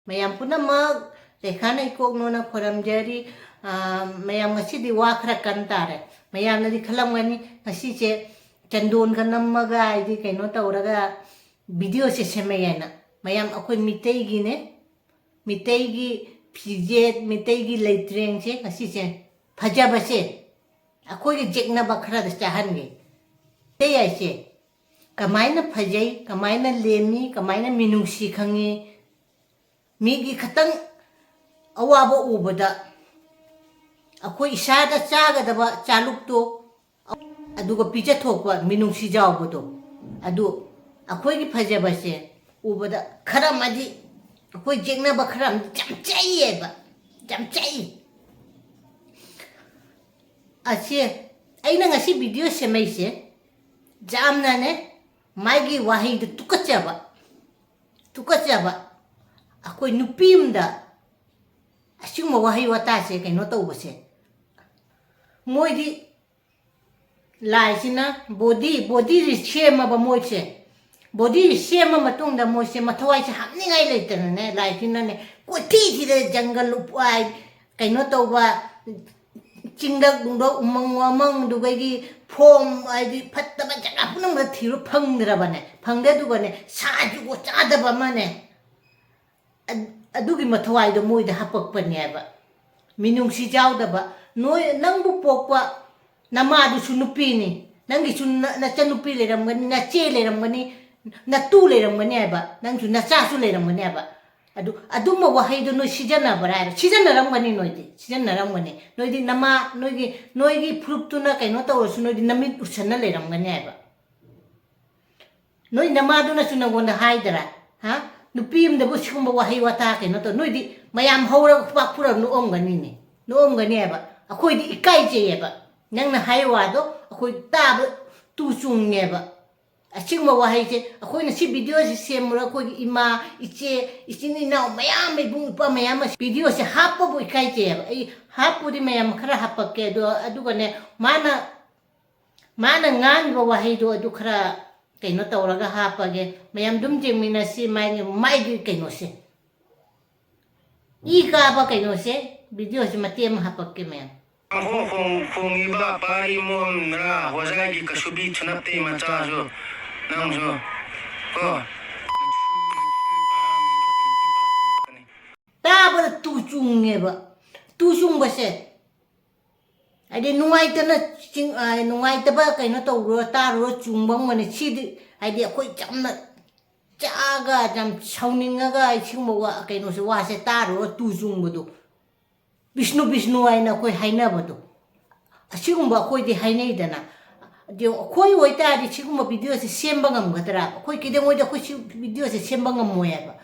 Mayam punamak lekhana ikok nona khoramjari mayam ngasi di wa khara kantare mayam na di khalamgani ngasi che chandon ka nammaga idi kaino tawraga video se semayana mayam akoi mitei gi ne mitei gi phije mitei gi leitreng se ngasi che phajaba se akoi gi jekna bakhra da chahange te ai se kamaina phajai kamaina lemi kamaina minungsi khangi Migi katang awaba ubada ako isada chagadaba chalukto aduga pija thokwa minungsi jawbodo adu akhoi gi phajaba se ubada kharam adi akhoi jengna ba kharam jamchai ba jamchai ache aina ngasi video semai se jamna ne maigi wahi de tukachaba Ako nupimda asing mawahi watase kay no tawbase moi di lai sina body shema ba moi se body shema matungda moi se mathawai se hamni ngai leitana ne lai sina ne ko thi de jungle upai kay no tawba chingda gungdo umang dugai form ai di phatta ba jaga punam da thiru phangdra bane phangde du bane saaju ko chada ba mane adugi mathawai do moi da hapakpane ba minungsi jawdaba noi nangbu pokpa namadu sunupi ni nangi sun na chanupi leramgani na che leramgani na tu leramgani ba nangsu na cha su leramgani ba aduma wahai do noi sijana bara sijana ramgani noi di nama noigi fruit na kaino tawsu noi di namit usana leramgani ba noi namadu na sunagonda haidara ha Nupim da busi kumba wahi wata ke no to noi di mayam hawra pak pura no omgani ba akoi di ikai je ba nang na haiwa do akoi ta ba tu chung ne ba asing ma wahi je akoi na si video si semura akoi ima iche isini na mayam me bung pa mayam video se hapo bu ikai je ba I hapo di mayam khara hapake do adu ne mana ngan ba wahi do adu khara kaino tawraga hapage mayam dum jemina si mai kaino se I ka ba kaino se video se matem hapake mayam khong iba pari mon ra hoja gi kasubi chunapte macha jo nang jo ko ta ba tu chung ne ba tu chung ba se ade nuai tana ching nuai taba kaino tawro ta ro chungbang mane chidi ade akoi jamna chaga jam chauningaga chingmowa kaino se wa se ta ro tu chungbodo Vishnu aina koi haina bodo asigumba koi di hainai dana de koi oita di chigumba video se semba ngam gadra koi kide moi da koi video se semba ngam moya ba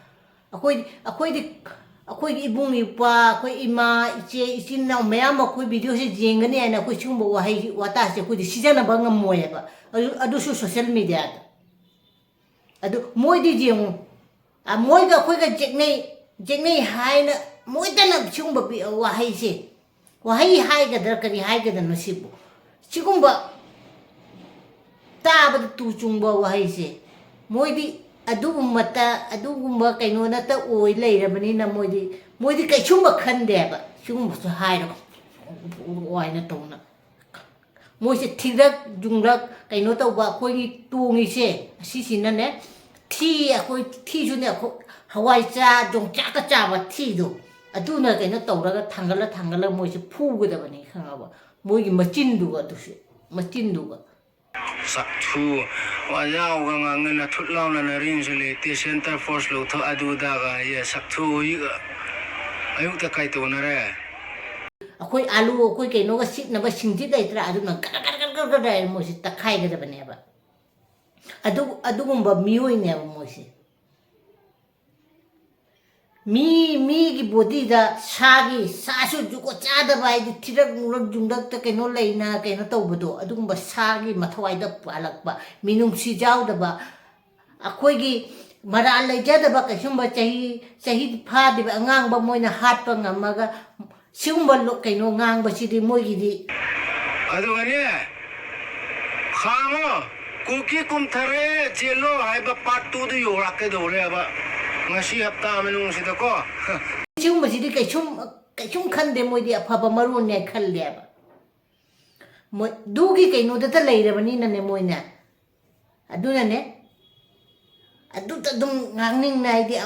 akoi ibung ipa akoi ima iche isin na mayam akoi video se jengani aina koi chigumba wahai wata se koi di sijana ba ngam moya ba adu social media adu moi di jeng moi ga koi ga jegnei haina moi dana chigumba wahai se wahai hai gadra kari hai gadana sibu chigumba ta ba tu chungba wahai se moi di adugumba kaino na ta oi leirabani na moi di kai chumba khande ba chumba su hairo oi na tona moi se thirak jungrak kaino ta ba khoi tungi se sisi na ne thi akoi thi ju ne hawai cha jong cha ka cha ba thi do aduna kaino tawraga thangala moi se phugudabani khangaba moi gi machin duga dusu machin duga sakchu wajao ga ngana thutlaw na ring jule te center force lo tho adu da ga ye sakchu yi ayuk ta kai to na re akoi alu akoi kaino ga sit na ba singji dai tra aduna kar dai mo si takhai ga bane ba adugumba mioi ne ba mo si mi gi body da sasu juko chada bai di tirak mulak jungdak ta kaino leina kaino tawbodo adugumba sagi mathawai da palakba minungsi jawda ba akoi gi mara leja da ba kasumba chahi pha di ba angang ba moina hatpa ngamaga singumba lo kaino ngang ba sidi moi gi di adu gani khamo kuki kum thare chelo hai ba part 2 du yorak ke do re ba ngasi hapta menung sida ko chung masih di kaichum khande moi di apa maru ne khal le ba moi du gi kai no da ta lei ra bani na ne moi na aduna ne adu ta dum ngangning nai di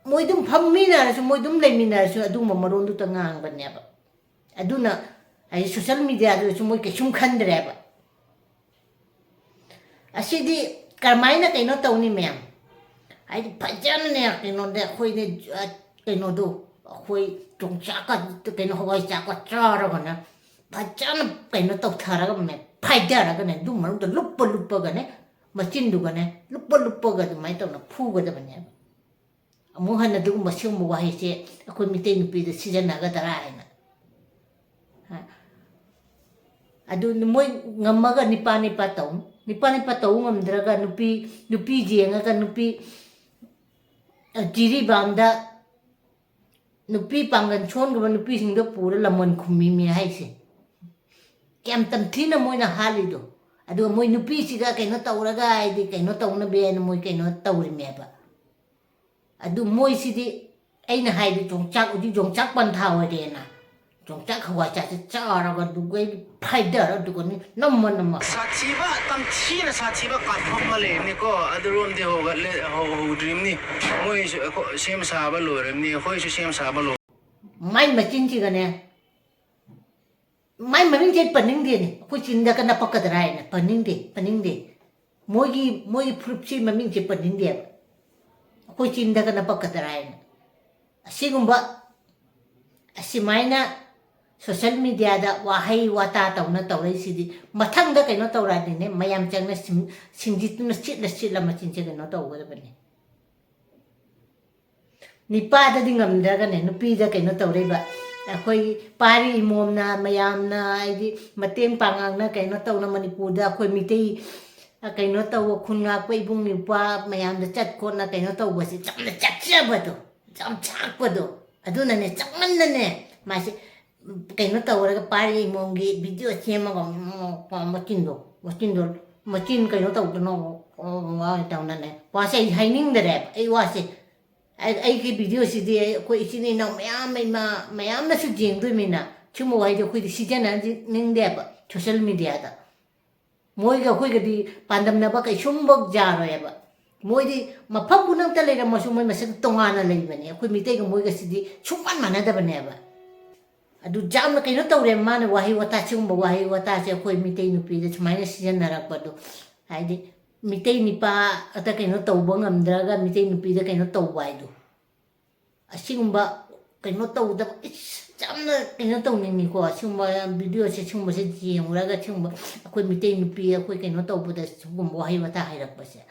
moi dum phammi na su moi dum lei mi na su adu ma maron du ta ngang ba ne ba aduna ai social media du su moi kaichum khandre ba asidi karmaina kai no tawni mem ai pajana ne kai no de khoi ne kai no do khoi tung cha ka kai no hoi cha ka cha ra ga na pajana kai no taw thara ga me phaida ra ga ne du maru da lup ga ne machin du ga ne lup ga du mai taw na phu ga da ne amu han du ma siu mu wa hi se khoi mi te ni pi da season na ga da ra na adu moi ngamaga nipa taw ngamdraga nupi jenga ka nupi jiri bamda nupi pangan chon ga nupi singdo pura lamon khumi mi haise kem tam thina moi na halido adu moi nupi siga kaino tawraga ai di kaino tawna be na moi kaino tawri me ba adu moi sidi aina haidi jongchak ban thawa de na jongchak khwa cha ra ga du gai phaida ra du ko ni namma sachiba tam china sachiba ka thok male ni ko adrom de ho ga le ho dream ni moi sem sa ba lo rem ni khoi su sem sa ba lo mai machin chi ga ne mai maning je paning de ni ko chin da kana pakadrai na paning de moi fruit chi maming je paning de ko chin da kana pakadrai na asigumba asimaina social media da wahai wata tawna tawrai sidi mathang da kaino tawra ni ne mayam changna singjit na chit la machin che kaino tawga da bane nipa da dingam da ga ne nupi da kaino tawrai ba akhoi pari imom na mayam na ai mateng pangang na kaino tawna manipur da akhoi mitei kaino taw khunga ko ibung ni pa mayam da chat ko na kaino tawba si chamna chatcha ba do cham chak ba do aduna ne chakman na ne ma si kaino tawra pari mongi video chema ko machin kaino taw no wa taw na ne wa sai haining de rep ai wa se ai ki video si de ko isini na mayam na su jing du mi na chumo wai de ko di si jana ning de ba social media da moi ga ko ga di pandam na ba kai shum bok ja ro ya ba moi di mapha punang ta le ra ma su moi ma se tonga na le ba ne ko mi te ga moi ga si di chuman mana da ba ne ba adu jamna kaino tawre mana wahi wata chungba wahi wata se khoi mitei nupi da chmaina season narak padu haidi mitei nipa ata kaino tawba ngamdraga mitei nupi da kaino tawba idu asigumba kaino tawda jamna kaino tawni ni ko asigumba video se chungba se jenguraga chungba khoi mitei nupi khoi kaino tawba da chungba wahi wata hairak pase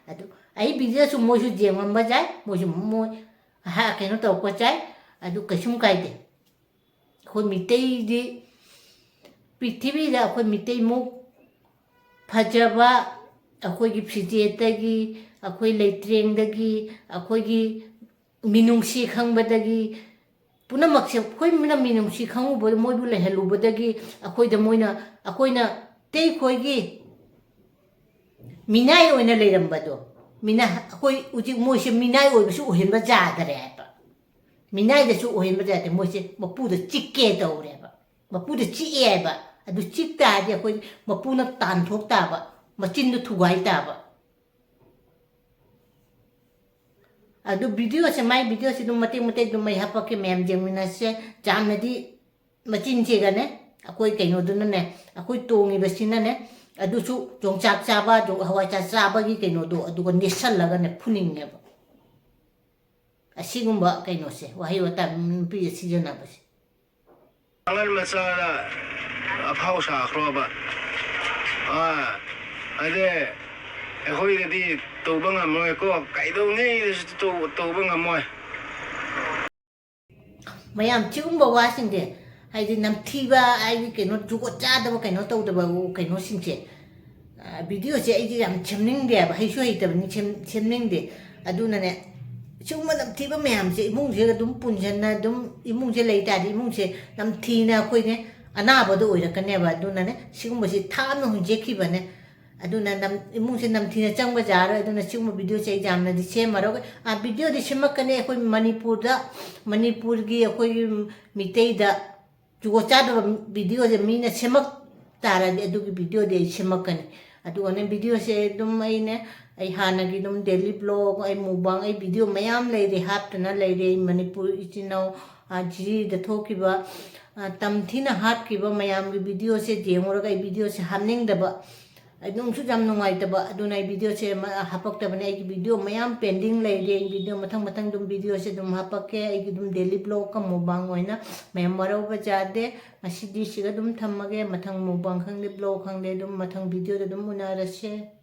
adu ai video su mo su jengamba jai mo ha kaino tawpa jai adu kasum kaide khoi mitei di prithibi da khoi mitei mu phajaba akhoi gi phije ta gi akhoi leitreng da gi akhoi gi minungsi khangba da gi punamak se khoi mina minungsi khangu bo moi bu le helu bo da gi akhoi da akhoi tei khoi gi minai oina leiramba do mina akhoi uji moi se minai oi bu su ohin ba ja da re Minai da su ohin ba jate mo se mapu da chikke da ore ba mapu da chi e ba adu chik ta de ko mapu na tan thok ta ba machin du thugai ta ba adu video se mai video se du mate du mai hapa ke mem jemina se jamna di machin che ga ne akoi kaino du na ne akoi tongi ba sin na ne adu su jongchak cha ba do hawai cha ba gi kaino do adu ko nesal la ga ne phuning ne ba asigumba kaino se wahi wata pi season na ba se angal masala phau sa khroba ade khoi de di to bang amoy ko kai do ngai to bang amoy mayam chungba wa sing de ai di nam thiba ai di kaino jugo cha da ba kaino to da ba kaino sing che video se ai di yam chemning de ba hai shu hai ta ni chemning de aduna ne chungma nam thiba mayam se imung se dum punjan na dum imung se lei ta di imung se nam thi na khoi ne ana ba do oi ra ka ne ba aduna ne sigumba si tha no je ki ba ne aduna imung se namthina changba jaro aduna chuma video che exam na di semaro a video di semakane akoi manipur gi akoi mitei da jugo chado video de mina semak tara de adu gi video de semakane adu ane video se dum ai ne ai hana gi dum daily vlog ai mubang ai video mayam leire haptana leire manipur ichino a ji da thokiba tamthina hapkiba mayam gi video se jengora ga video se hamning daba adung su jam nungai taba aduna video se hapak taba ne video mayam pending leire video mathang dum video se dum hapake ai dum daily vlog ka mubang oina mayam maro ba jade masidi siga dum thammage mathang mubang khangde vlog khangde dum mathang video da dum unarase.